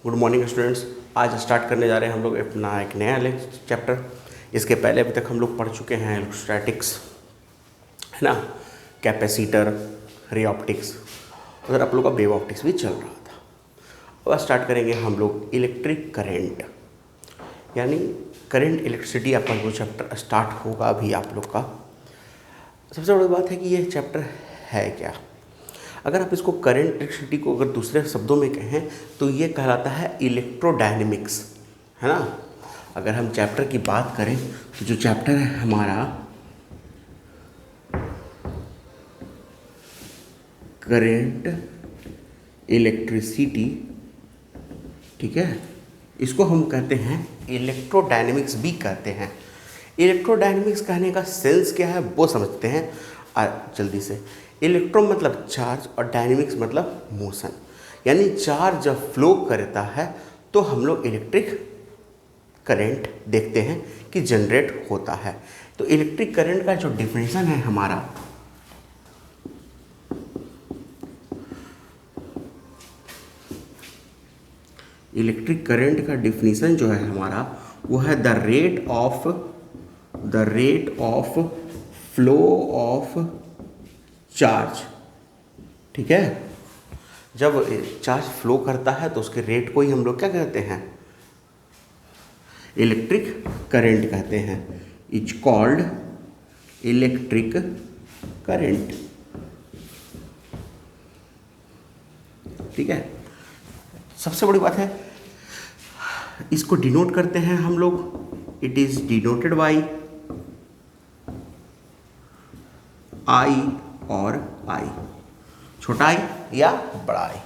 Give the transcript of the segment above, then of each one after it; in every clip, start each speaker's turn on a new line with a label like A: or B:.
A: Good morning students. आज start करने जा रहे हैं हम लोग अपना एक नया चैप्टर। इसके पहले अभी तक हम लोग पढ़ चुके हैं इलेक्ट्रोस्टैटिक्स, है ना, कैपेसिटर, रे ऑप्टिक्स, उधर आप लोग का वेव ऑप्टिक्स भी चल रहा था। अब स्टार्ट करेंगे हम लोग इलेक्ट्रिक करंट, यानी करंट इलेक्ट्रिसिटी। आपका जो चैप्टर स्टार्ट होगा अभी आप लोग का, सबसे बड़ी बात है कि ये चैप्टर है क्या। अगर आप इसको करंट इलेक्ट्रिसिटी को अगर दूसरे शब्दों में कहें तो ये कहलाता है इलेक्ट्रोडायनेमिक्स, है ना। अगर हम चैप्टर की बात करें तो जो चैप्टर है हमारा करंट इलेक्ट्रिसिटी, ठीक है, इसको हम कहते हैं इलेक्ट्रोडायनेमिक्स भी कहते हैं। इलेक्ट्रोडायनेमिक्स कहने का सेंस क्या है वो समझते हैं जल्दी से। इलेक्ट्रो मतलब चार्ज और डायनेमिक्स मतलब मोशन, यानी चार्ज जब फ्लो करता है तो हम लोग इलेक्ट्रिक करंट देखते हैं कि जनरेट होता है। तो इलेक्ट्रिक करंट का जो डिफिनेशन है हमारा, इलेक्ट्रिक करंट का डिफिनेशन जो है हमारा वो है the rate of flow of charge, ठीक है। जब चार्ज फ्लो करता है तो उसके रेट को ही हम लोग क्या कहते हैं, इलेक्ट्रिक करंट कहते हैं। इज कॉल्ड इलेक्ट्रिक करंट, ठीक है। सबसे बड़ी बात है, इसको डिनोट करते हैं हम लोग, it is denoted by I और आई, छोटा आई या बड़ा आई,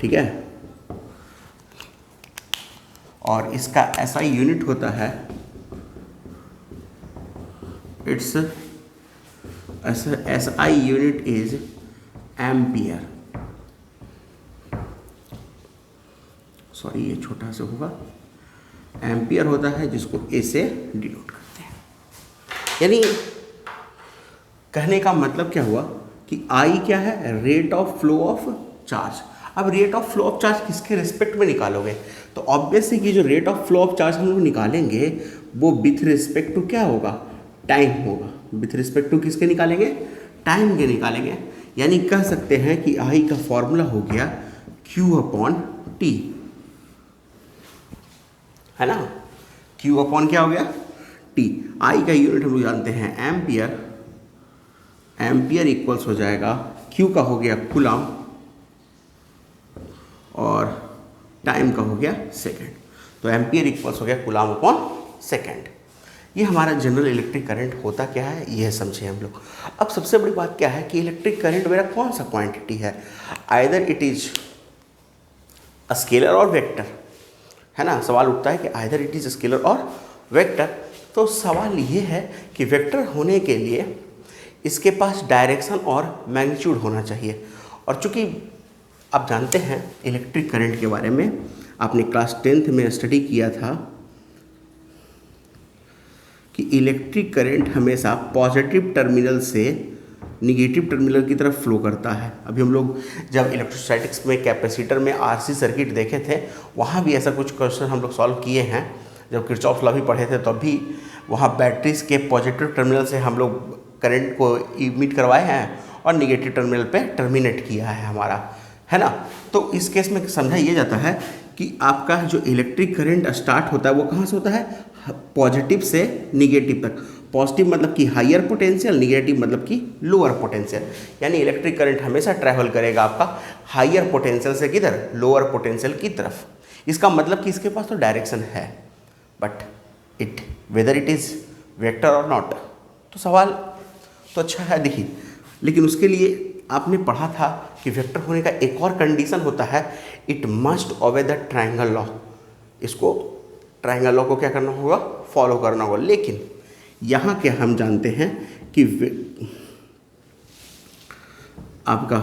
A: ठीक है। और इसका ऐसा यूनिट होता है, it's S I unit is ampere. Sorry, ये छोटा सा होगा, एम्पियर होता है जिसको ए से डिनोट करते हैं। यानी कहने का मतलब क्या हुआ कि आई क्या है, rate of flow of charge. अब rate of flow of charge किसके रिस्पेक्ट में निकालोगे, तो ऑब्वियस है कि जो rate of flow of charge हम लोग निकालेंगे वो विथ रिस्पेक्ट टू क्या होगा, टाइम होगा। विथ रिस्पेक्ट टू किसके निकालेंगे, टाइम के निकालेंगे। यानी कह सकते हैं कि आई का फॉर्मूला हो गया Q अपॉन टी, है ना। Q अपॉन क्या हो गया, टी। आई का यूनिट हम लोग जानते हैं एम्पियर, एम्पियर इक्वल्स हो जाएगा Q का हो गया कूलम और टाइम का हो गया सेकेंड। तो एम्पियर इक्वल्स हो गया कूलम अपॉन सेकेंड। ये हमारा जनरल इलेक्ट्रिक करंट होता क्या है यह समझे हम लोग। अब सबसे बड़ी बात क्या है कि इलेक्ट्रिक करंट मेरा कौन सा क्वांटिटी है, either it is a scalar और वेक्टर, है ना। सवाल उठता है कि आइदर इट इज स्केलर और वेक्टर। तो सवाल ये है कि वेक्टर होने के लिए इसके पास डायरेक्शन और मैग्नीट्यूड होना चाहिए। और चूंकि आप जानते हैं इलेक्ट्रिक करंट के बारे में, आपने क्लास 10th में स्टडी किया था कि इलेक्ट्रिक करंट हमेशा पॉजिटिव टर्मिनल से निगेटिव टर्मिनल की तरफ फ्लो करता है। अभी हम लोग जब इलेक्ट्रोस्टैटिक्स में कैपेसिटर में आरसी सर्किट देखे थे, वहाँ भी ऐसा कुछ क्वेश्चन हम लोग सॉल्व किए हैं। जब किरचॉफ लॉ भी पढ़े थे तब भी वहाँ बैटरीज के पॉजिटिव टर्मिनल से हम लोग करंट को इमिट करवाए हैं और निगेटिव टर्मिनल पे टर्मिनेट किया है हमारा, है ना। तो इस केस में समझा ये जाता है कि आपका जो इलेक्ट्रिक करंट स्टार्ट होता है वो कहाँ से होता है, पॉजिटिव से निगेटिव तक। पॉजिटिव मतलब कि हायर पोटेंशियल, निगेटिव मतलब कि लोअर पोटेंशियल। यानी इलेक्ट्रिक करंट हमेशा ट्रैवल करेगा आपका हायर पोटेंशियल से किधर, लोअर पोटेंशियल की तरफ। इसका मतलब कि इसके पास तो डायरेक्शन है, but it whether it is vector और नॉट। तो सवाल तो अच्छा है देखिए, लेकिन उसके लिए आपने पढ़ा था कि वेक्टर होने का एक और कंडीशन होता है, it must obey the triangle law. इसको ट्रायंगल लॉ को क्या करना होगा, फॉलो करना होगा। लेकिन यहाँ के हम जानते हैं कि आपका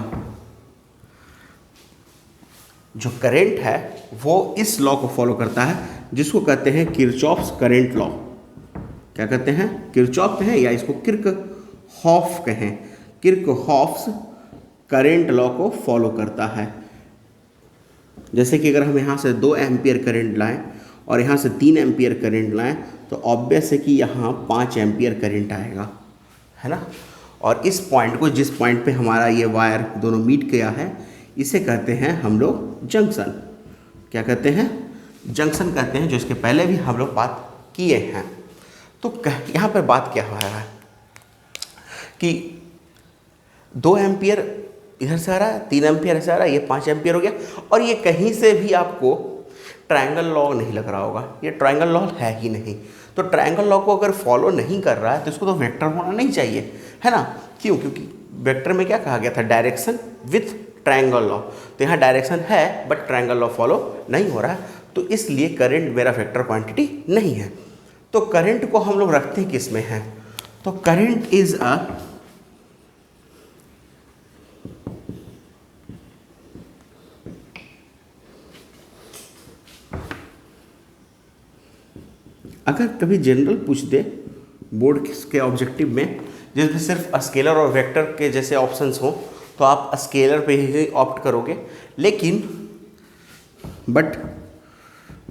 A: जो करंट है वो इस लॉ को फॉलो करता है जिसको कहते हैं किरचॉफ्स करंट लॉ। क्या कहते हैं, किरचॉफ कहें या इसको किर्कहॉफ कहें। किर्कहॉफ्स करंट लॉ को फॉलो करता है। जैसे कि अगर हम यहाँ से 2 एम्पियर करंट लाएं और यहाँ से 3 एम्पियर करंट लाएं तो ऑब्वियस है कि यहाँ 5 एम्पियर करंट आएगा, है ना। और इस पॉइंट को, जिस पॉइंट पे हमारा ये वायर दोनों मीट किया है, इसे कहते हैं हम लोग जंक्शन। क्या कहते हैं? जंक्शन कहते हैं, जो इसके पहले भी हम लोग बात किए हैं। तो यहाँ पर बात क्या हो रहा है कि 2 एम्पियर इधर से आ रहा है, 3 एम्पियर ऐसे आ रहा है, ये 5 एम्पियर हो गया। और ये कहीं से भी आपको ट्रायंगल लॉ नहीं लग रहा होगा, ये ट्रायंगल लॉ है ही नहीं। तो ट्रायंगल लॉ को अगर फॉलो नहीं कर रहा है तो इसको तो वेक्टर होना नहीं चाहिए, है ना। क्यों? क्योंकि वेक्टर में क्या कहा गया था? Direction with triangle law. तो यहाँ डायरेक्शन है बट ट्रायंगल लॉ फॉलो नहीं हो रहा है, तो इसलिए करंट मेरा वेक्टर क्वांटिटी नहीं है। तो करंट को हम लोग रखते हैं किस में है? तो करंट इज अ अगर कभी जनरल पूछ दे बोर्ड के ऑब्जेक्टिव में, जिसमें सिर्फ स्केलर और वेक्टर के जैसे ऑप्शंस हों, तो आप स्केलर पे ही ऑप्ट करोगे। लेकिन बट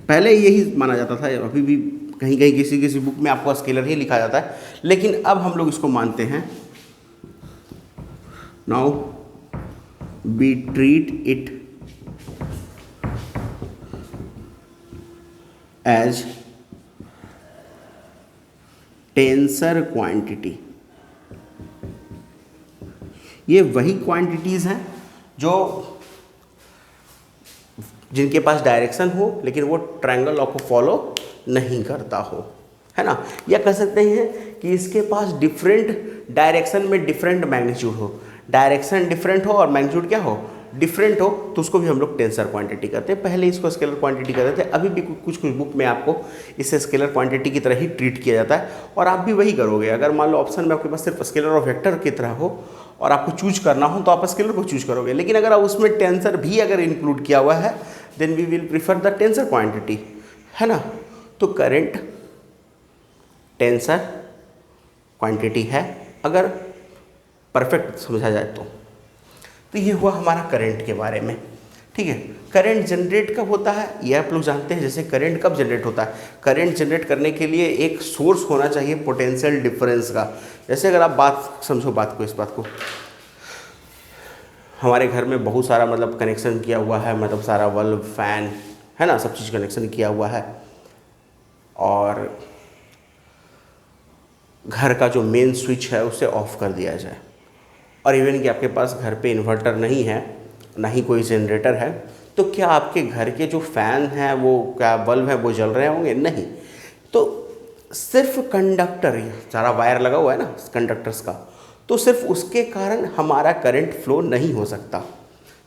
A: पहले यही माना जाता था, अभी भी कहीं कहीं किसी किसी बुक में आपको स्केलर ही लिखा जाता है, लेकिन अब हम लोग इसको मानते हैं। Now we treat it as tensor quantity. ये वही क्वांटिटीज़ हैं जो जिनके पास डायरेक्शन हो लेकिन वो ट्रायंगल लॉ को फॉलो नहीं करता हो, है ना। या कह सकते हैं कि इसके पास डिफरेंट डायरेक्शन में डिफरेंट मैग्नीट्यूड हो, डायरेक्शन डिफरेंट हो और मैग्नीट्यूड क्या हो? डिफरेंट हो, तो उसको भी हम लोग टेंसर क्वांटिटी करते हैं। पहले इसको स्केलर क्वांटिटी करते थे, अभी भी कुछ कुछ बुक में आपको इसे स्केलर क्वांटिटी की तरह ही ट्रीट किया जाता है और आप भी वही करोगे। अगर मान लो ऑप्शन में आपके पास सिर्फ स्केलर और वेक्टर की तरह हो और आपको चूज करना हो तो आप स्केलर को चूज करोगे, लेकिन अगर उसमें टेंसर भी अगर इंक्लूड किया हुआ है then we will prefer the tensor quantity, है ना। तो करंट टेंसर क्वांटिटी है अगर परफेक्ट समझा जाए तो ये हुआ हमारा करंट के बारे में, ठीक है। करंट जनरेट कब होता है ये आप लोग जानते हैं। जैसे करंट कब जनरेट होता है? करंट जनरेट करने के लिए एक सोर्स होना चाहिए पोटेंशियल डिफरेंस का। जैसे अगर आप बात समझो, बात को, इस बात को, हमारे घर में बहुत सारा मतलब कनेक्शन किया हुआ है, मतलब सारा बल्ब, फैन, है ना, सब चीज़ कनेक्शन किया हुआ है। और घर का जो मेन स्विच है उसे ऑफ कर दिया जाए, और इवन कि आपके पास घर पे इन्वर्टर नहीं है, ना ही कोई जनरेटर है, तो क्या आपके घर के जो फैन हैं वो, क्या बल्ब है वो जल रहे होंगे? नहीं। तो सिर्फ कंडक्टर, सारा वायर लगा हुआ है ना कंडक्टर्स का, तो सिर्फ उसके कारण हमारा करंट फ्लो नहीं हो सकता।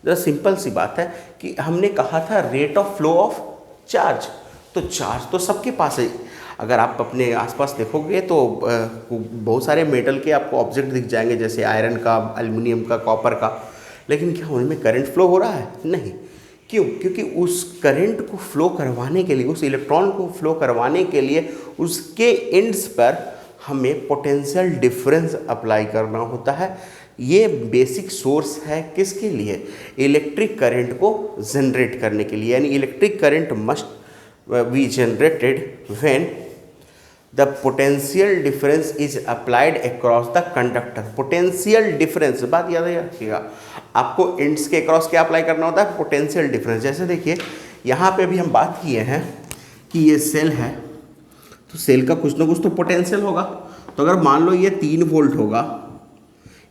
A: जरा सिंपल सी बात है कि हमने कहा था rate of flow of charge, तो चार्ज तो सबके पास है। अगर आप अपने आसपास देखोगे तो बहुत सारे मेटल के आपको ऑब्जेक्ट दिख जाएंगे, जैसे आयरन का, एल्युमिनियम का, कॉपर का, लेकिन क्या उनमें करंट फ्लो हो रहा है? नहीं। क्यों? क्योंकि उस करंट को फ्लो करवाने के लिए, उस इलेक्ट्रॉन को फ्लो करवाने के लिए उसके एंड्स पर हमें पोटेंशियल डिफरेंस अप्लाई करना होता है। ये बेसिक सोर्स है किसके लिए? इलेक्ट्रिक करंट को जनरेट करने के लिए। यानी electric current must be generated when the potential difference is applied across the conductor. Potential difference, बात याद रखिएगा, आपको एंड्स के अक्रॉस क्या अप्लाई करना होता है? Potential difference. जैसे देखिए यहाँ पे भी हम बात किए हैं कि ये सेल है, तो सेल का कुछ ना कुछ तो पोटेंशियल होगा। तो अगर मान लो ये 3 वोल्ट होगा,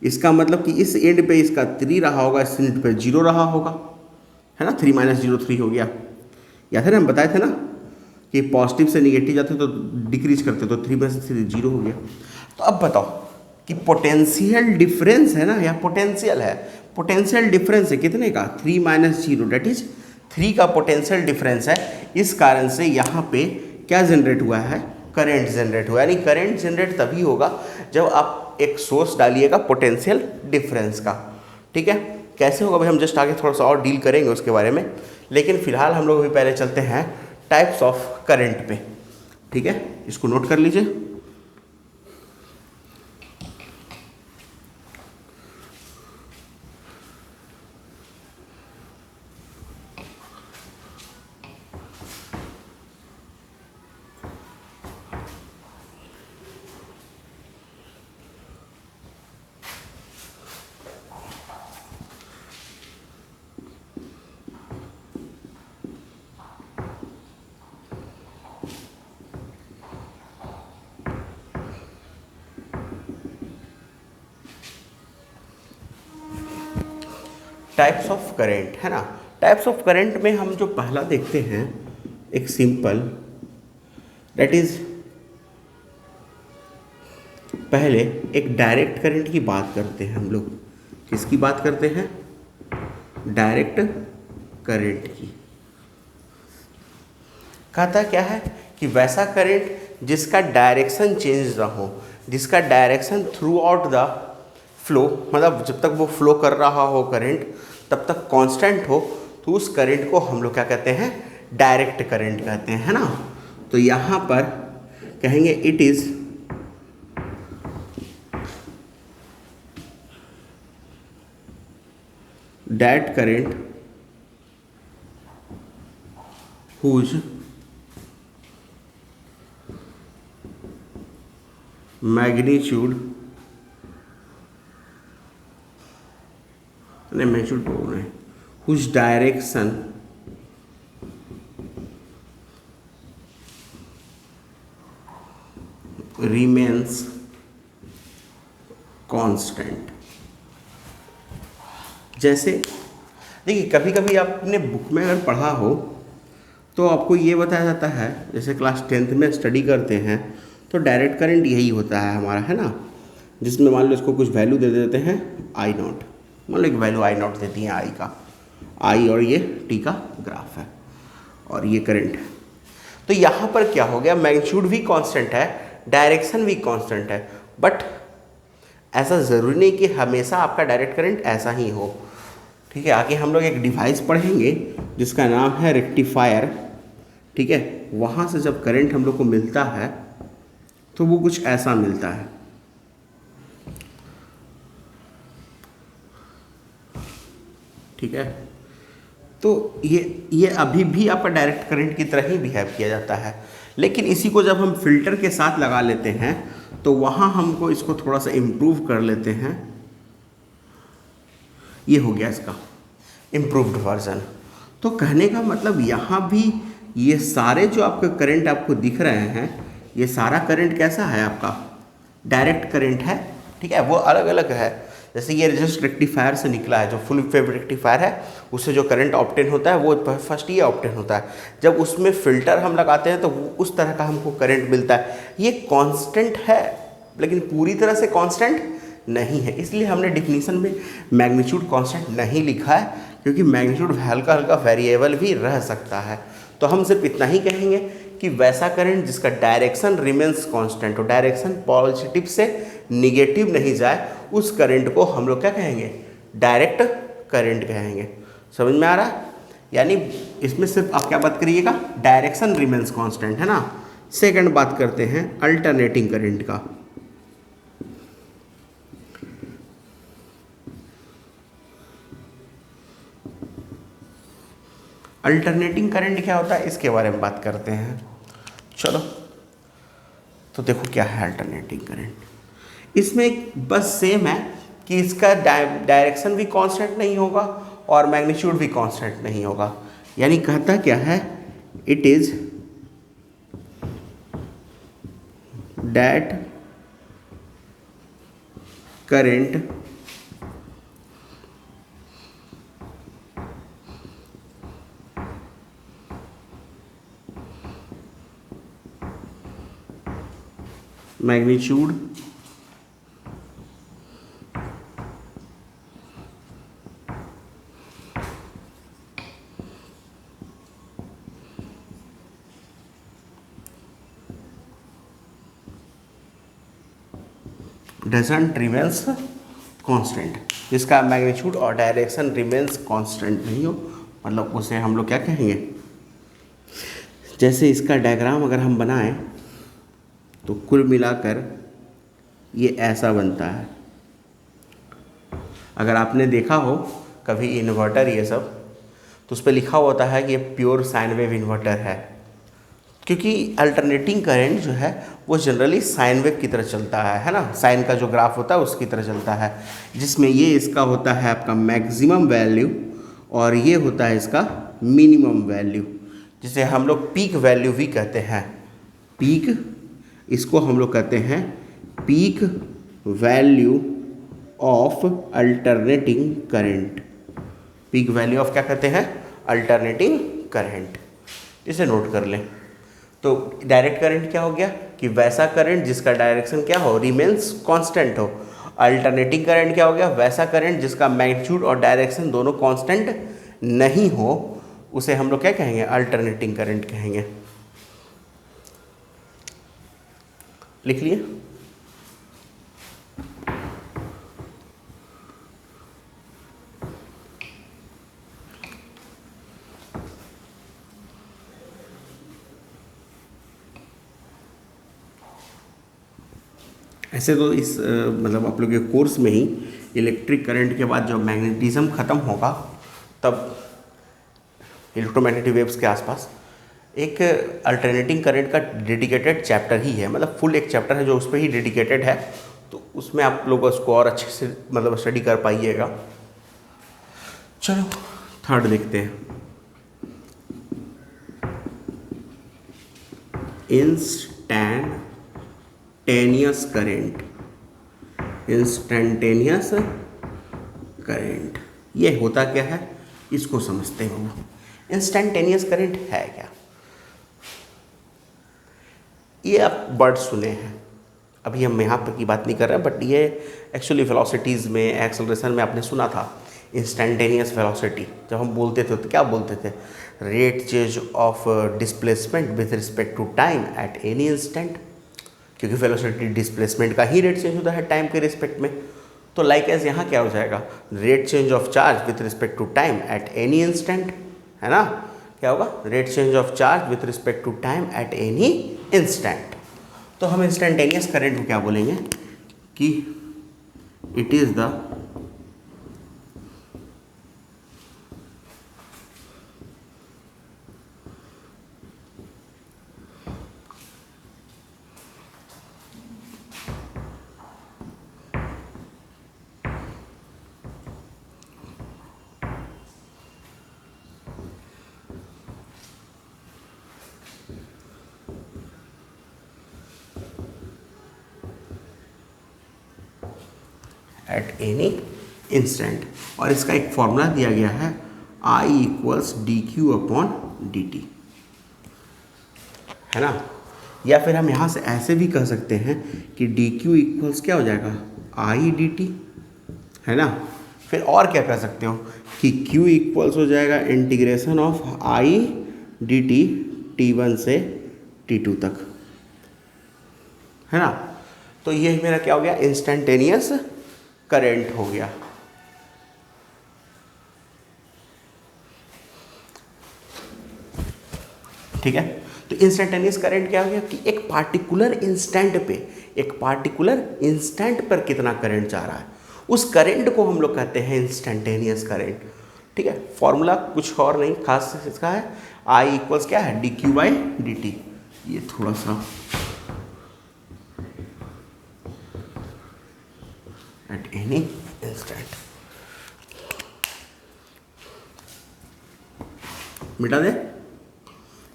A: इसका मतलब कि इस एंड पे इसका 3 रहा होगा, इस एंड पे 0 रहा होगा, है ना। 3 - 0 3 हो गया। या फिर हम बताए थे ना कि पॉजिटिव से निगेटिव जाते तो डिक्रीज करते, तो 3 में से 3 0 हो गया। तो अब बताओ कि पोटेंशियल डिफरेंस है ना, या पोटेंशियल है, पोटेंशियल डिफरेंस है कितने का? 3 - 0 डेट इज 3 का पोटेंशियल डिफरेंस है। इस कारण से यहाँ पे क्या जनरेट हुआ है? करंट जनरेट हुआ है। यानी करंट जनरेट तभी होगा जब आप एक सोर्स डालिएगा पोटेंशियल डिफरेंस का, ठीक है। कैसे होगा भाई, हम जस्ट आगे थोड़ा सा और डील करेंगे उसके बारे में, लेकिन फिलहाल हम लोग अभी पहले चलते हैं टाइप्स ऑफ करंट पे, ठीक है। इसको नोट कर लीजिए। टाइप्स ऑफ करंट, है ना। टाइप्स ऑफ करंट में हम जो पहला देखते हैं एक सिंपल, दैट इज पहले एक डायरेक्ट करंट की बात करते हैं हम लोग। किसकी बात करते हैं? डायरेक्ट करंट की। कहता क्या है कि वैसा करंट जिसका डायरेक्शन चेंज ना हो, जिसका direction through out the flow, मतलब जब तक वो फ्लो कर रहा हो करंट तब तक कांस्टेंट हो, तो उस करंट को हम लोग क्या कहते हैं? डायरेक्ट करंट कहते हैं, है ना। तो यहाँ पर कहेंगे it is that current whose magnitude magnitude बोल रहे हैं, whose डायरेक्शन remains कांस्टेंट। जैसे देखिए, कभी कभी आपने बुक में अगर पढ़ा हो तो आपको ये बताया जाता है, जैसे क्लास 10th में स्टडी करते हैं तो डायरेक्ट करंट यही होता है हमारा, है ना, जिसमें मान लो इसको कुछ वैल्यू दे देते हैं आई नॉट, मान लो एक वैल्यू आई नॉट देती है आई का, आई और ये टी का ग्राफ है और ये करंट है। तो यहाँ पर क्या हो गया? मैग्नीट्यूड भी कांस्टेंट है, डायरेक्शन भी कांस्टेंट है, बट ऐसा ज़रूरी नहीं कि हमेशा आपका डायरेक्ट करंट ऐसा ही हो। ठीक है, आगे हम लोग एक डिवाइस पढ़ेंगे जिसका नाम है रेक्टिफायर। ठीक है, वहाँ से जब करंट हम लोग को मिलता है तो वो कुछ ऐसा मिलता है। ठीक है, तो ये अभी भी आपका डायरेक्ट करंट की तरह ही बिहेव किया जाता है, लेकिन इसी को जब हम फिल्टर के साथ लगा लेते हैं तो वहाँ हमको इसको थोड़ा सा इम्प्रूव कर लेते हैं। ये हो गया इसका इम्प्रूव्ड वर्जन। तो कहने का मतलब यहाँ भी ये सारे जो आपके करंट आपको दिख रहे हैं, ये सारा करंट कैसा है? आपका डायरेक्ट करंट है। ठीक है, वो अलग अलग है। जैसे ये जस्ट रेक्टिफायर से निकला है, जो फुल वेव रेक्टिफायर है उससे जो करंट ऑब्टेन होता है वो फर्स्ट ये ऑब्टेन होता है। जब उसमें फ़िल्टर हम लगाते हैं तो उस तरह का हमको करंट मिलता है। ये कांस्टेंट है लेकिन पूरी तरह से कांस्टेंट नहीं है, इसलिए हमने डिफिनीशन में मैग्नीट्यूड कांस्टेंट नहीं लिखा है, क्योंकि मैग्नीट्यूड हल्का हल्का वेरिएबल भी रह सकता है। तो हम सिर्फ इतना ही कहेंगे कि वैसा करंट जिसका डायरेक्शन रिमेंस कांस्टेंट हो, डायरेक्शन पॉजिटिव से निगेटिव नहीं जाए, उस करंट को हम लोग क्या कहेंगे? डायरेक्ट करंट कहेंगे। समझ में आ रहा है? यानी इसमें सिर्फ आप क्या बात करिएगा? डायरेक्शन रिमेंस कांस्टेंट, है ना। सेकंड बात करते हैं अल्टरनेटिंग करंट का। अल्टरनेटिंग करंट क्या होता है इसके बारे में बात करते हैं। चलो, तो देखो क्या है अल्टरनेटिंग करंट। इसमें बस सेम है कि इसका डायरेक्शन भी कांस्टेंट नहीं होगा और मैग्नीट्यूड भी कांस्टेंट नहीं होगा। यानी कहता क्या है? It is that current magnitude doesn't remains constant. जिसका मैग्नीट्यूड और डायरेक्शन रिमेंस कांस्टेंट नहीं हो, मतलब उसे हम लोग क्या कहेंगे? जैसे इसका डायग्राम अगर हम बनाएं तो कुल मिलाकर ये ऐसा बनता है। अगर आपने देखा हो कभी इन्वर्टर ये सब, तो उस पर लिखा होता है कि ये प्योर साइन वेव इन्वर्टर है, क्योंकि अल्टरनेटिंग करंट जो है वो जनरली साइन वेव की तरह चलता है ना। साइन का जो ग्राफ होता है उसकी तरह चलता है, जिसमें ये इसका होता है आपका मैक्सिमम वैल्यू और ये होता है इसका मिनिमम वैल्यू, जिसे हम लोग पीक वैल्यू भी कहते हैं। पीक, इसको हम लोग कहते हैं peak value of alternating current. Peak value of क्या कहते हैं, अल्टरनेटिंग करंट। इसे नोट कर लें। तो डायरेक्ट करंट क्या हो गया कि वैसा करंट जिसका डायरेक्शन क्या हो, रिमेन्स कांस्टेंट हो। अल्टरनेटिंग करंट क्या हो गया, वैसा करंट जिसका मैग्नीट्यूड और डायरेक्शन दोनों कांस्टेंट नहीं हो, उसे हम लोग क्या कहेंगे, अल्टरनेटिंग करंट कहेंगे। लिख लिए। ऐसे तो इस मतलब आप लोग के कोर्स में ही इलेक्ट्रिक करंट के बाद जब मैग्नेटिज्म ख़त्म होगा तब इलेक्ट्रोमैग्नेटिक वेव्स के आसपास एक अल्टरनेटिंग करंट का डेडिकेटेड चैप्टर ही है, मतलब फुल एक चैप्टर है जो उस पर ही डेडिकेटेड है। तो उसमें आप लोग उसको और अच्छे से मतलब स्टडी कर पाइएगा। चलो थर्ड देखते हैं। Instantaneous current. इंस्टैंटेनियस करंट ये होता क्या है, इसको समझते हैं हम लोग। इंस्टैंटेनियस करंट है क्या, ये आप वर्ड सुने हैं, अभी हम यहाँ पर की बात नहीं कर रहे हैं, बट ये एक्चुअली वेलोसिटीज़ में, एक्सेलरेशन में आपने सुना था इंस्टैंटेनियस वेलोसिटी। जब हम बोलते थे तो क्या बोलते थे, rate change of displacement with respect to time at any instant, क्योंकि वेलोसिटी डिस्प्लेसमेंट का ही रेट चेंज होता है टाइम के रिस्पेक्ट में। तो लाइक एज यहाँ क्या हो जाएगा, rate change of charge with respect to time at any instant, है ना। क्या होगा, rate change of charge with respect to time at any instant. तो हम इंस्टेंटेनियस करंट को क्या बोलेंगे कि it is the at any instant. और इसका एक फॉर्मूला दिया गया है I equals d q upon d t, है ना। या फिर हम यहाँ से ऐसे भी कह सकते हैं कि डी क्यू इक्वल्स क्या हो जाएगा, आई डी टी, है ना। फिर और क्या कह सकते हो कि Q इक्वल्स हो जाएगा integration of I D T T1 से T2 तक, है ना। तो ये मेरा क्या हो गया, इंस्टेंटेनियस करंट हो गया। ठीक है। तो इंस्टेंटेनियस करंट क्या हो गया कि एक पार्टिकुलर इंस्टेंट पर कितना करंट जा रहा है, उस करंट को हम लोग कहते हैं इंस्टेंटेनियस करंट। ठीक है। फॉर्मूला कुछ और नहीं खास इसका है, आई इक्वल्स क्या है, D Q by D T. ये थोड़ा सा एट एनी इंस्टेंट मिटा दे।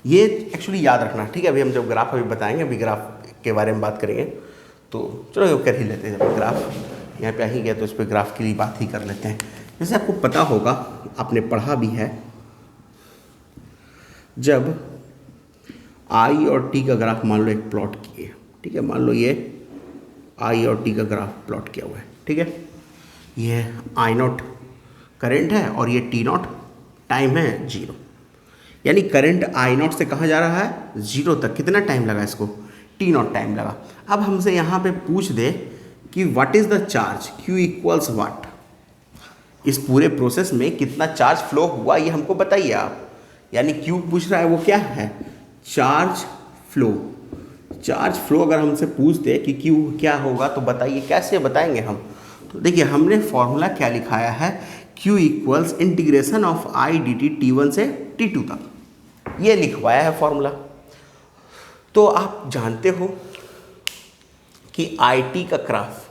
A: ये एक्चुअली याद रखना, ठीक है। अभी हम जब ग्राफ अभी बताएंगे, अभी ग्राफ के बारे में बात करेंगे, तो चलो कर ही लेते हैं। जब ग्राफ यहाँ पे आ ही गया तो उस पर ग्राफ के लिए बात ही कर लेते हैं। जैसे आपको पता होगा, आपने पढ़ा भी है, जब आई और टी का ग्राफ मान लो एक प्लॉट किए, ठीक है। मान लो ये आई और टी का ग्राफ प्लॉट किया हुआ है, ठीक है। ये आई नॉट करंट है और ये टी नॉट टाइम है, जीरो। यानी करंट आई नॉट से कहाँ जा रहा है, जीरो तक। कितना टाइम लगा इसको, टी नॉट टाइम लगा। अब हमसे यहाँ पे पूछ दे कि what is the charge, Q equals what, इस पूरे प्रोसेस में कितना चार्ज फ्लो हुआ ये हमको बताइए आप। यानी क्यू पूछ रहा है वो क्या है, चार्ज फ्लो। चार्ज फ्लो अगर हमसे पूछ दे कि क्यू क्या होगा तो बताइए, कैसे बताएंगे हम। तो देखिए हमने फॉर्मूला क्या लिखाया है, Q equals integration of I D T T1 से T2 तक, ये लिखवाया है फॉर्मूला। तो आप जानते हो कि आई टी का ग्राफ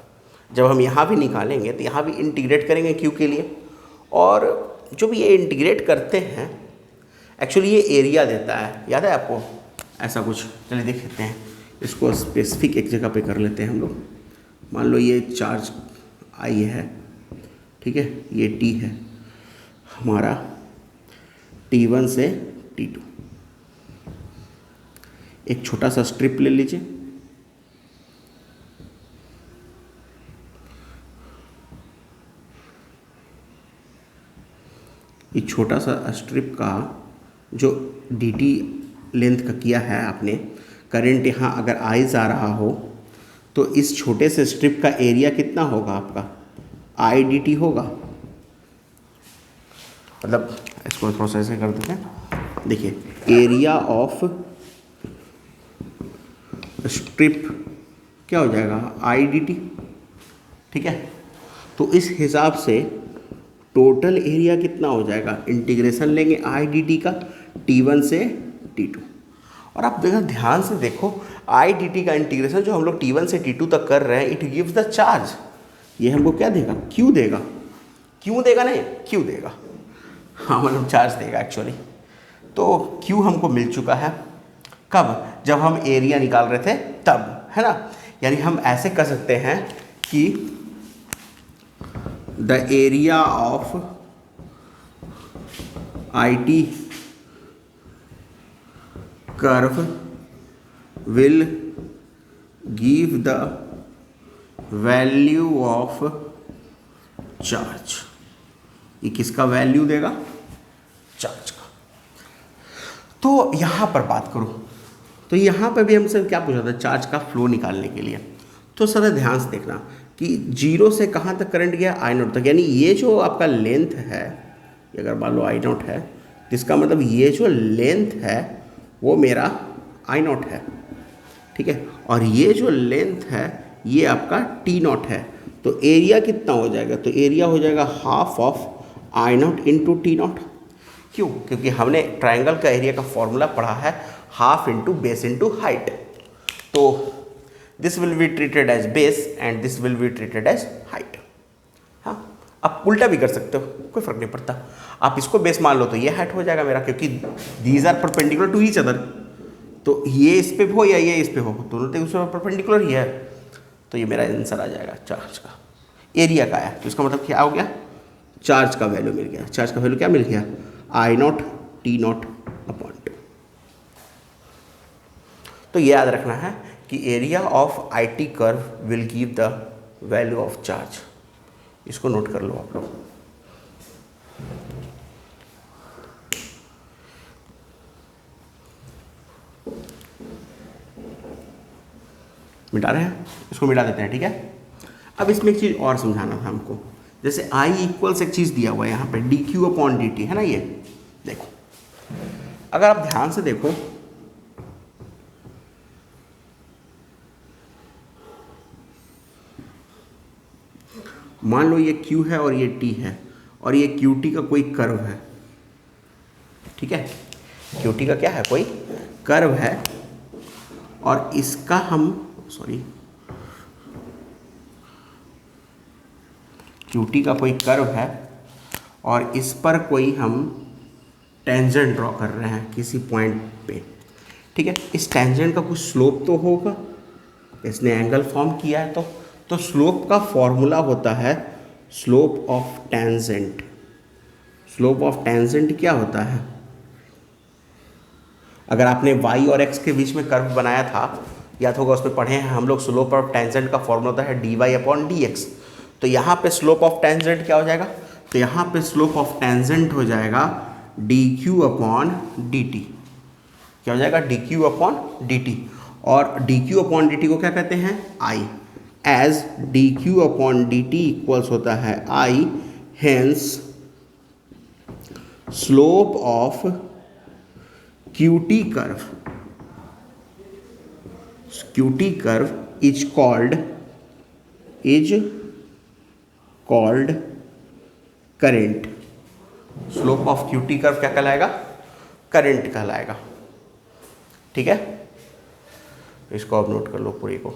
A: जब हम यहाँ भी निकालेंगे तो यहाँ भी इंटीग्रेट करेंगे क्यू के लिए, और जो भी ये इंटीग्रेट करते हैं एक्चुअली ये एरिया देता है, याद है आपको ऐसा कुछ। चलिए देख लेते हैं इसको, स्पेसिफिक एक जगह पे कर लेते हैं हम लोग। मान लो ये चार्ज आई है, ठीक है, ये टी है, हमारा T1 से T2। एक छोटा सा स्ट्रिप ले लीजिए, इस छोटा सा स्ट्रिप का जो dt लेंथ का किया है आपने, करंट यहाँ अगर I जा रहा हो तो इस छोटे से स्ट्रिप का एरिया कितना होगा आपका, I dt होगा। मतलब इसको थोड़ा सा ऐसे कर देते हैं, देखिए एरिया ऑफ स्ट्रिप क्या हो जाएगा, I dt। ठीक है, तो इस हिसाब से टोटल एरिया कितना हो जाएगा, इंटीग्रेशन लेंगे I dt का T1 से T2। और आप देखो ध्यान से देखो, I dt का इंटीग्रेशन जो हम लोग T1 से T2 तक कर रहे हैं, इट गिव्स द चार्ज। ये हमको क्या देगा, Q देगा, क्यों देगा नहीं, Q देगा, हाँ मतलब चार्ज देगा एक्चुअली। तो Q हमको मिल चुका है, कब, जब हम एरिया निकाल रहे थे तब, है ना। यानी हम ऐसे कर सकते हैं कि the area of IT curve will give the value of charge. ये किसका वैल्यू देगा, चार्ज का। तो यहाँ पर बात करूँ तो यहाँ पर भी हमसे क्या पूछा था, चार्ज का फ्लो निकालने के लिए। तो सर ध्यान से देखना कि 0 से कहाँ तक करंट गया, I0 तक। यानी ये जो आपका लेंथ है, अगर मान लो I0 है, तो इसका मतलब ये जो लेंथ है वो मेरा I0 है, ठीक है। और ये जो लेंथ है ये आपका T0 है। तो एरिया कितना हो जाएगा, तो एरिया हो जाएगा half of I0 into T0। क्यों, क्योंकि हमने ट्राइंगल का एरिया का फॉर्मूला पढ़ा है half into base into height. तो this will be treated as base and this will be treated as height. हाँ, आप उल्टा भी कर सकते हो, कोई फर्क नहीं पड़ता। आप इसको बेस मान लो तो ये हाइट हो जाएगा मेरा, क्योंकि these are perpendicular to each other. तो ये इस पे हो या ये इस पे हो, दोनों तो उसमें परपेंडिकुलर ही है। तो ये मेरा आंसर आ जाएगा चार्ज का, एरिया का है। तो इसका मतलब क्या हो गया, चार्ज का वैल्यू मिल गया। चार्ज का वैल्यू क्या मिल गया, I0 T0 अपॉन 2। तो ये याद रखना है कि area of IT curve will give the value of charge. इसको नोट कर लो आप लोग। मिटा रहे हैं, इसको मिटा देते हैं, ठीक है। अब इसमें एक चीज़ और समझाना था हमको। जैसे I इक्वल्स एक चीज़ दिया हुआ है यहाँ पे dq अपॉन dt, है ना। ये देखो, अगर आप ध्यान से देखो, मान लो ये q है और ये t है, और ये qt का कोई कर्व है, ठीक है। qt का क्या है, कोई कर्व है, और इसका हम qt का कोई कर्व है, और इस पर कोई हम टेंजेंट ड्रॉ कर रहे हैं किसी पॉइंट पे, ठीक है। इस टेंजेंट का कुछ स्लोप तो होगा, इसने एंगल फॉर्म किया है। तो स्लोप का फॉर्मूला होता है slope of tangent. Slope of tangent क्या होता है, अगर आपने y और x के बीच में कर्व बनाया था, याद होगा उसमें पढ़े हैं हम लोग, स्लोप ऑफ टेंजेंट का फॉर्मूला होता है dy अपॉन dx। तो यहाँ पे स्लोप ऑफ टेंजेंट क्या हो जाएगा, तो यहाँ पे स्लोप ऑफ टेंजेंट हो जाएगा dq अपॉन dt। क्या हो जाएगा, dq अपॉन dt। और dq अपॉन dt को क्या कहते हैं, I। As dq upon dt equals होता है I, hence slope of qt curve is called current. Slope of qt curve क्या कहलाएगा, करंट कहलाएगा, ठीक है। इसको आप नोट कर लो पूरी को।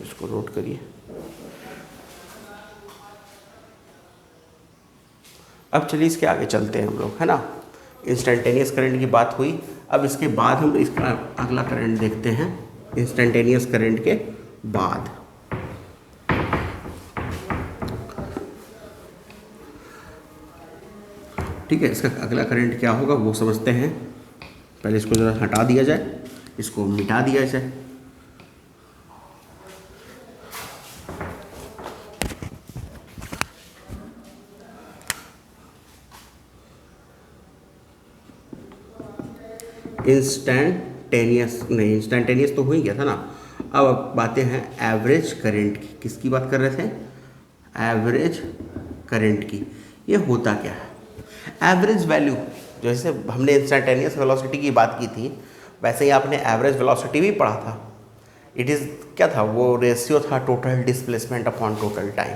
A: इसको नोट करिए। अब चलिए इसके आगे चलते हैं हम लोग, है ना। इंस्टेंटेनियस करंट की बात हुई, अब इसके बाद हम इसका अगला करंट देखते हैं, इंस्टेंटेनियस करंट के बाद। ठीक है, इसका अगला करंट क्या होगा वो समझते हैं। पहले इसको ज़रा हटा दिया जाए, इसको मिटा दिया जाए। इंस्टेंटेनियस तो हो ही गया था ना। अब बातें हैं एवरेज करंट की। किसकी बात कर रहे थे? एवरेज करंट की। ये होता क्या है? एवरेज वैल्यू, जैसे हमने इंस्टेंटेनियस वेलोसिटी की बात की थी, वैसे ही आपने एवरेज वेलोसिटी भी पढ़ा था। इट इज़ क्या था? वो रेशियो था total displacement upon total time.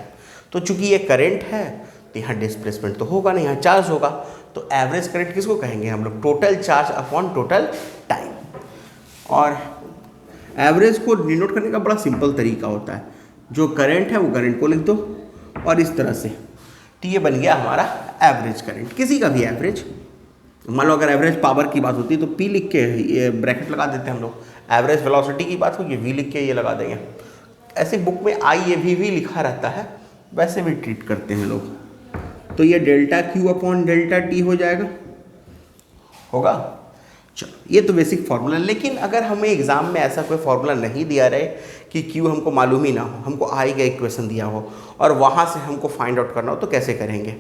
A: तो चूंकि ये करंट है तो यहाँ डिस्प्लेसमेंट तो होगा नहीं, यहाँ चार्ज होगा। तो एवरेज करंट किसको कहेंगे हम लोग? Total charge upon total time. और एवरेज को डिनोट करने का बड़ा सिंपल तरीका होता है। जो करंट है वो करंट को लिख दो और इस तरह से, तो ये बन गया हमारा एवरेज करंट। किसी का भी एवरेज, मान लो अगर एवरेज पावर की बात होती है तो P लिख के ये ब्रैकेट लगा देते हैं हम लोग। एवरेज वेलोसिटी की बात होगी, V लिख के ये लगा देंगे। ऐसे बुक में IAV लिखा रहता है, वैसे भी ट्रीट करते हैं लोग। तो ये delta Q upon delta T हो जाएगा, होगा। चलो, ये तो बेसिक फार्मूला। लेकिन अगर हमें एग्जाम में ऐसा कोई फार्मूला नहीं दिया रहे कि Q हमको मालूम ही ना हो, हमको I का इक्वेशन दिया हो और वहाँ से हमको फाइंड आउट करना हो, तो कैसे करेंगे?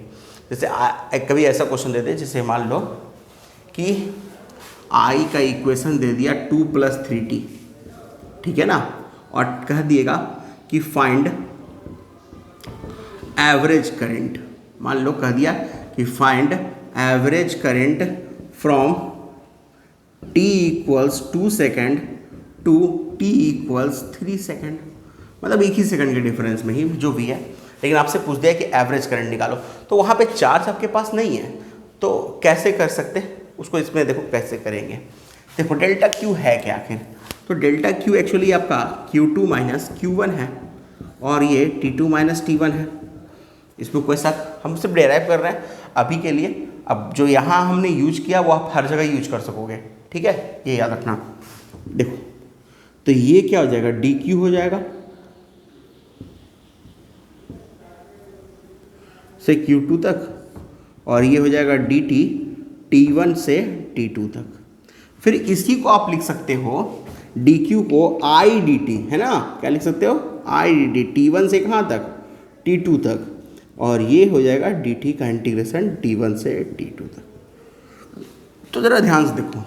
A: जैसे कभी ऐसा क्वेश्चन दे दे, जैसे मान लो कि I का इक्वेशन दे दिया 2 + 3t, ठीक है ना, और कह दिएगा कि फाइंड एवरेज करंट। मान लो कह दिया कि find average current from t = 2 second to t = 3 second, मतलब एक ही सेकंड के डिफरेंस में ही जो भी है। लेकिन आपसे पूछ दिया कि एवरेज करंट निकालो, तो वहाँ पे चार्ज आपके पास नहीं है, तो कैसे कर सकते हैं उसको? इसमें देखो कैसे करेंगे। देखो डेल्टा Q है क्या आखिर? तो डेल्टा Q एक्चुअली आपका Q2 - Q1 है और ये T2 - T1 है। इसमें कोई शक, हम सिर्फ डेराइव कर रहे हैं अभी के लिए। अब जो यहाँ हमने यूज किया वो आप हर जगह यूज कर सकोगे, ठीक है, ये याद रखना। देखो तो ये क्या हो जाएगा? dq हो जाएगा से Q2 तक, और ये हो जाएगा dt T1 से T2 तक। फिर इसी को आप लिख सकते हो dq को I dt, है ना, क्या लिख सकते हो? I dt T1 से कहाँ तक? T2 तक, और ये हो जाएगा dt का इंटीग्रेशन T1 से T2 तक। तो ज़रा ध्यान से देखो,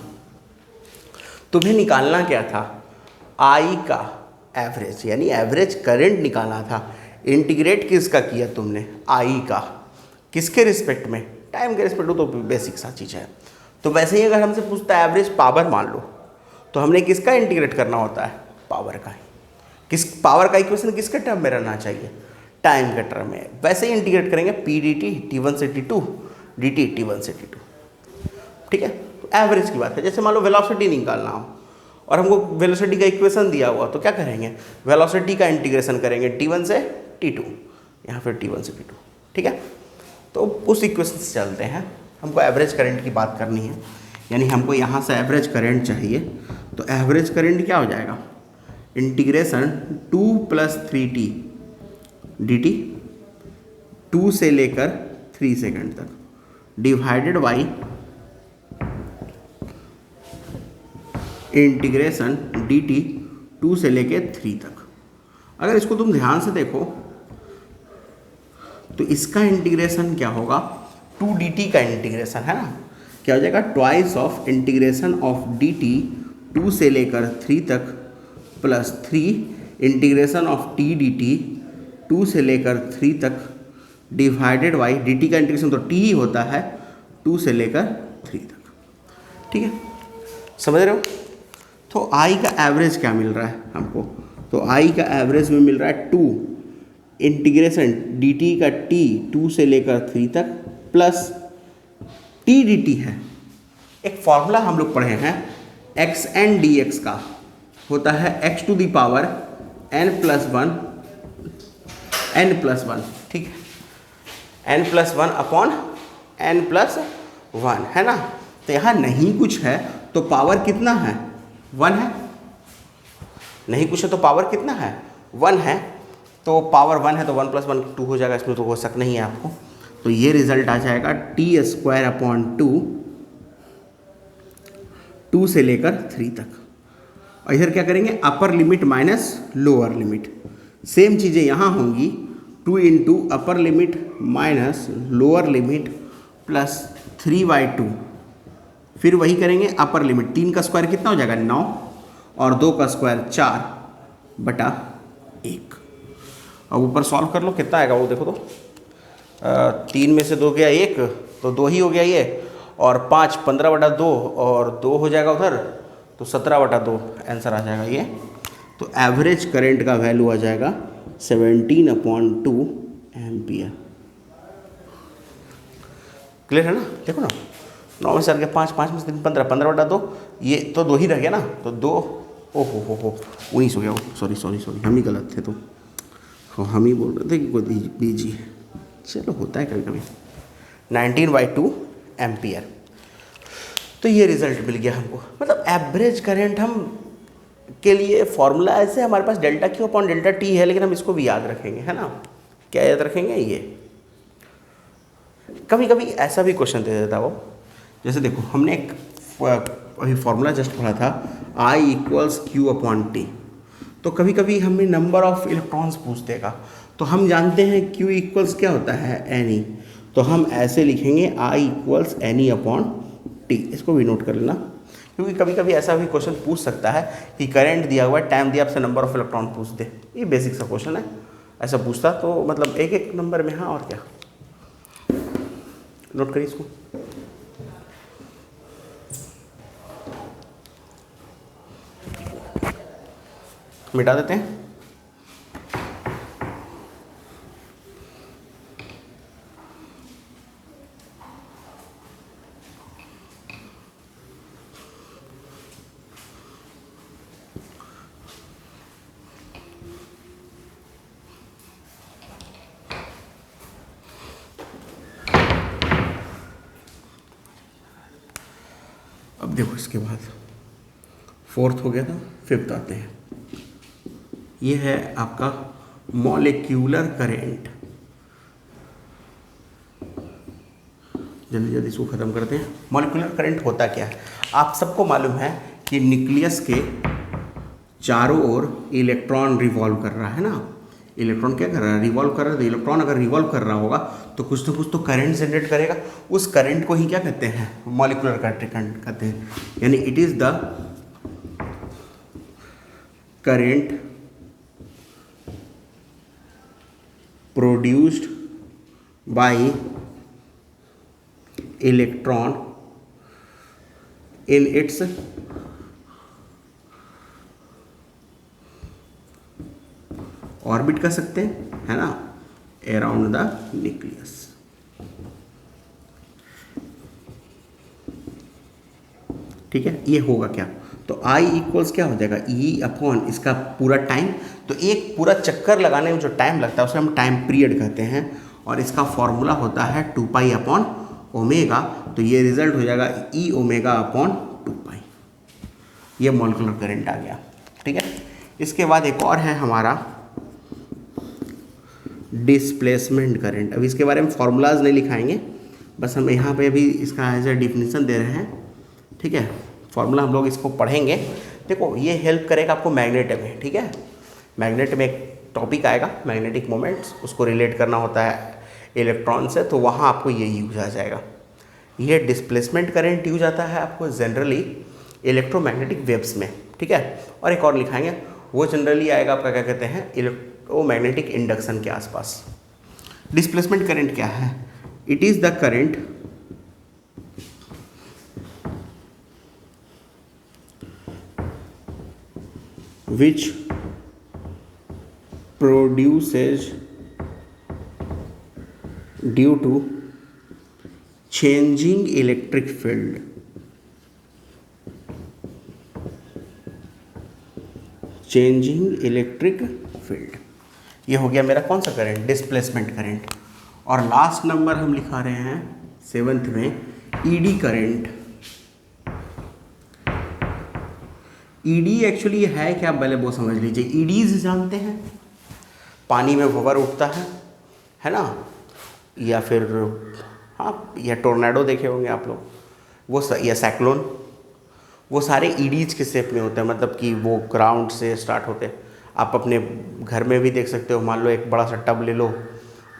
A: तुम्हें निकालना क्या था? I का एवरेज, यानी एवरेज करंट निकालना था। इंटीग्रेट किसका किया तुमने? I का। किसके रिस्पेक्ट में? टाइम के रिस्पेक्ट में, तो बेसिक सा चीज़ है। तो वैसे ही अगर हमसे पूछता है एवरेज पावर मान लो, तो हमने किसका इंटीग्रेट करना होता है? पावर का ही। किस पावर का इक्वेशन किसके टर्म में रहना चाहिए? टाइम के टर्म में। वैसे ही इंटीग्रेट करेंगे P dt T1 से T2 dt T1 से T2, ठीक है। तो एवरेज की बात है। जैसे मान लो वेलोसिटी निकालना हो और हमको वेलोसिटी का इक्वेशन दिया हुआ, तो क्या करेंगे? वेलोसिटी का इंटीग्रेशन करेंगे T1 से T2, यहाँ फिर T1 से T2, ठीक है। तो उस इक्वेशन से चलते हैं। हमको एवरेज करंट की बात करनी है, यानी हमको यहाँ से एवरेज करंट चाहिए। तो एवरेज करंट क्या हो जाएगा? इंटीग्रेशन 2 + 3t dt 2 से लेकर 3 सेकंड तक डिवाइडेड बाई इंटीग्रेशन dt 2 से लेके 3 तक। अगर इसको तुम ध्यान से देखो तो इसका इंटीग्रेशन क्या होगा? 2 dt का इंटीग्रेशन है ना, क्या हो जाएगा? Twice of integration of dt 2 से लेकर 3 तक plus 3 integration of t dt 2 से लेकर 3 तक डिवाइडेड बाई dt का इंटीग्रेशन तो t ही होता है 2 से लेकर 3 तक, ठीक है, समझ रहे हो? तो I का एवरेज क्या मिल रहा है हमको? तो I का एवरेज में मिल रहा है 2 इंटीग्रेशन dt का t 2 से लेकर 3 तक प्लस t dt है। एक फॉर्मूला हम लोग पढ़े हैं xn dx का, होता है x to the power n+1, ठीक है, n+1 अपॉन n+1, है ना। तो यहाँ नहीं कुछ है तो पावर कितना है? 1 है। नहीं पूछे तो पावर कितना है 1 है, तो पावर 1 है तो 1 + 1 2 हो जाएगा, इसमें तो हो शक नहीं है आपको। तो ये रिजल्ट आ जाएगा t² 2 से लेकर 3 तक। और इधर क्या करेंगे, upper limit minus lower limit, same चीज़ें यहाँ होंगी, 2 × upper limit minus lower limit plus 3/2, फिर वही करेंगे अपर लिमिट, 3 का स्क्वायर कितना हो जाएगा 9 और 2 का स्क्वायर 4/1। अब ऊपर सॉल्व कर लो कितना आएगा वो देखो तो, 3 में से 2 गया 1 तो 2 ही हो गया ये, और 5 15/2 और 2 हो जाएगा उधर तो 17/2 आंसर आ जाएगा ये। तो एवरेज करंट का वैल्यू आ जाएगा 17/2 एम्पियर। क्लियर है ना, देखो ना 9 में से आ गया 5, 5 में से 3 15, 15/2, ये तो 2 ही रह गया ना, तो 2 हो 19 हो गया वो, सॉरी हम ही गलत थे, तो हम ही बोल रहे थे कि कोई बीजी है, चलो होता है कभी कभी। 19/2 एम्पियर। तो ये रिजल्ट मिल गया हमको, मतलब एवरेज करंट हम के लिए फॉर्मूला ऐसे हमारे पास ΔQ/ΔT है, लेकिन हम इसको भी याद रखेंगे, है ना। क्या याद रखेंगे, ये कभी कभी ऐसा भी क्वेश्चन दे देता वो, जैसे देखो हमने एक अभी फॉर्मूला जस्ट पढ़ा था I = Q/T, तो कभी कभी हमें नंबर ऑफ इलेक्ट्रॉन्स पूछ देगा, तो हम जानते हैं Q इक्वल्स क्या होता है Ne, तो हम ऐसे लिखेंगे I = Ne/T, इसको भी नोट कर लेना, क्योंकि कभी कभी ऐसा भी क्वेश्चन पूछ सकता है कि करंट दिया हुआ है, टाइम दिया, आपसे नंबर ऑफ इलेक्ट्रॉन पूछ दे, ये बेसिक सा क्वेश्चन है, ऐसा पूछता तो मतलब एक नंबर में, हाँ और क्या, नोट करिए इसको। मिटा देते हैं। अब देखो इसके बाद 4th हो गया था, 5th आते हैं। ये है आपका मॉलिक्यूलर करंट। जल्दी जल्दी इसको ख़त्म करते हैं। मॉलिक्यूलर करंट होता क्या है, आप सबको मालूम है कि न्यूक्लियस के चारों ओर इलेक्ट्रॉन रिवॉल्व कर रहा है ना। इलेक्ट्रॉन क्या कर रहा है, रिवॉल्व कर रहा है। तो इलेक्ट्रॉन अगर रिवॉल्व कर रहा होगा तो कुछ ना कुछ तो करंट जनरेट करेगा, उस करंट को ही क्या कहते हैं, मॉलिक्यूलर करंट कहते हैं। यानी it is the current produced by electron in its orbit कह सकते हैं, है ना, अराउंड द न्यूक्लियस। ठीक है, ये होगा क्या, तो I इक्वल्स क्या हो जाएगा, E/ इसका पूरा टाइम, तो एक पूरा चक्कर लगाने में जो टाइम लगता है उसे हम टाइम पीरियड कहते हैं, और इसका फॉर्मूला होता है 2π/ω, तो ये रिजल्ट हो जाएगा E⍵/2π। ये मॉलिक्यूलर करंट आ गया। ठीक है, इसके बाद एक और है हमारा डिस्प्लेसमेंट करंट। अभी इसके बारे में फॉर्मूलाज नहीं लिखाएंगे, बस हम यहाँ पे अभी इसका एज ए डिफिनीसन दे रहे हैं। ठीक है, फॉर्मूला हम लोग इसको पढ़ेंगे। देखो ये हेल्प करेगा आपको मैग्नेट में। ठीक है, मैग्नेट में एक टॉपिक आएगा मैग्नेटिक मोमेंट्स, उसको रिलेट करना होता है इलेक्ट्रॉन से, तो वहाँ आपको ये यूज आ जाएगा। ये डिस्प्लेसमेंट करंट यूज आता है आपको जनरली इलेक्ट्रोमैग्नेटिक वेव्स में। ठीक है, और एक और लिखाएंगे, वो जनरली आएगा आपका क्या कहते हैं, इलेक्ट्रोमैग्नेटिक इंडक्शन के आसपास। डिस्प्लेसमेंट करंट क्या है, it is the current which produces due to changing electric field, ये हो गया मेरा कौन सा करंट, डिस्प्लेसमेंट करंट। और लास्ट नंबर हम लिखा रहे हैं 7th में ईडी करंट। ईडी एक्चुअली है क्या, पहले वो समझ लीजिए। ईडीज जानते हैं, पानी में भंवर उठता है ना, या फिर हाँ, या टोर्नेडो देखे होंगे आप लोग, वो या साइक्लोन, वो सारे ईडीज के शेप में होते हैं, मतलब कि वो ग्राउंड से स्टार्ट होते हैं। आप अपने घर में भी देख सकते हो, मान लो एक बड़ा सा टब ले लो,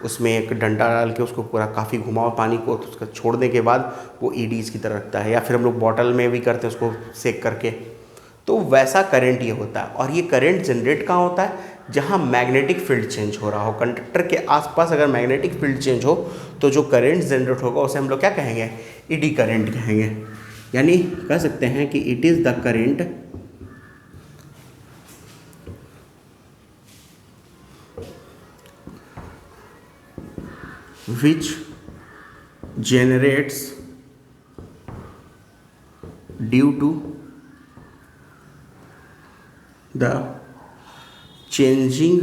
A: उसमें एक डंडा डाल के उसको पूरा काफ़ी घुमाओ पानी को, तो उसका छोड़ने के बाद वो ईडीज की तरह रखता है। या फिर हम लोग बॉटल में भी करते हैं उसको सेक करके, तो वैसा करंट ये होता है। और ये करंट जनरेट कहाँ होता है, जहाँ मैग्नेटिक फील्ड चेंज हो रहा हो। कंडक्टर के आसपास अगर मैग्नेटिक फील्ड चेंज हो तो जो करंट जनरेट होगा उसे हम लोग क्या कहेंगे, ईडी करंट कहेंगे। यानी कह सकते हैं कि it is the current which generates due to the changing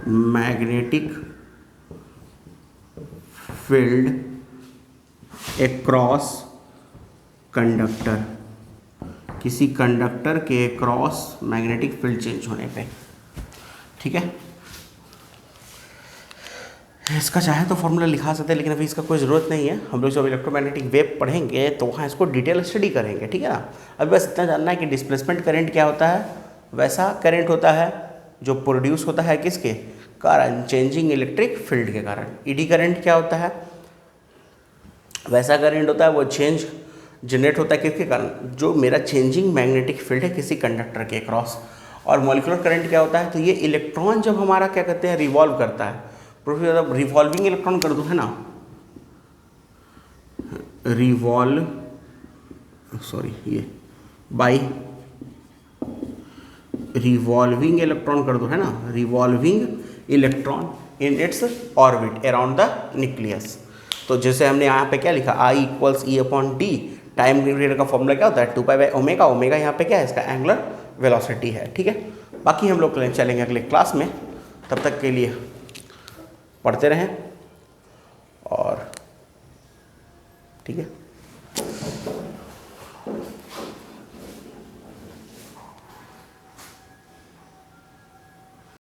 A: magnetic field across conductor, किसी कंडक्टर के क्रॉस मैग्नेटिक फील्ड चेंज होने पे, ठीक है। इसका चाहे तो फॉर्मूला लिखा सकते हैं, लेकिन अभी इसका कोई ज़रूरत नहीं है। हम लोग जब इलेक्ट्रोमैग्नेटिक वेव पढ़ेंगे तो वहाँ इसको डिटेल स्टडी करेंगे, ठीक है ना। अभी बस इतना जानना है कि डिस्प्लेसमेंट करंट क्या होता है, वैसा करंट होता है जो प्रोड्यूस होता है किसके कारण, चेंजिंग इलेक्ट्रिक फील्ड के कारण। ईडी करंट क्या होता है, वैसा करंट होता है वो चेंज जनरेट होता है किसके कारण, जो मेरा चेंजिंग मैग्नेटिक फील्ड है किसी कंडक्टर के क्रॉस। और मॉलिक्यूलर करंट क्या होता है, तो ये इलेक्ट्रॉन जब हमारा क्या कहते हैं रिवॉल्व करता है, जब रिवॉल्विंग इलेक्ट्रॉन कर दो है ना, ये बाई रिवॉल्विंग इलेक्ट्रॉन कर दो है ना, revolving electron in its orbit around the nucleus. तो जैसे हमने यहाँ पे क्या लिखा, I = E/d, टाइम पीरियड का फॉर्मूला क्या होता है 2π/ω। ओमेगा यहाँ पे क्या है, इसका एंगुलर वेलोसिटी है, ठीक है। बाकी हम लोग चलेंगे अगले क्लास में, तब तक के लिए पढ़ते रहें और ठीक है।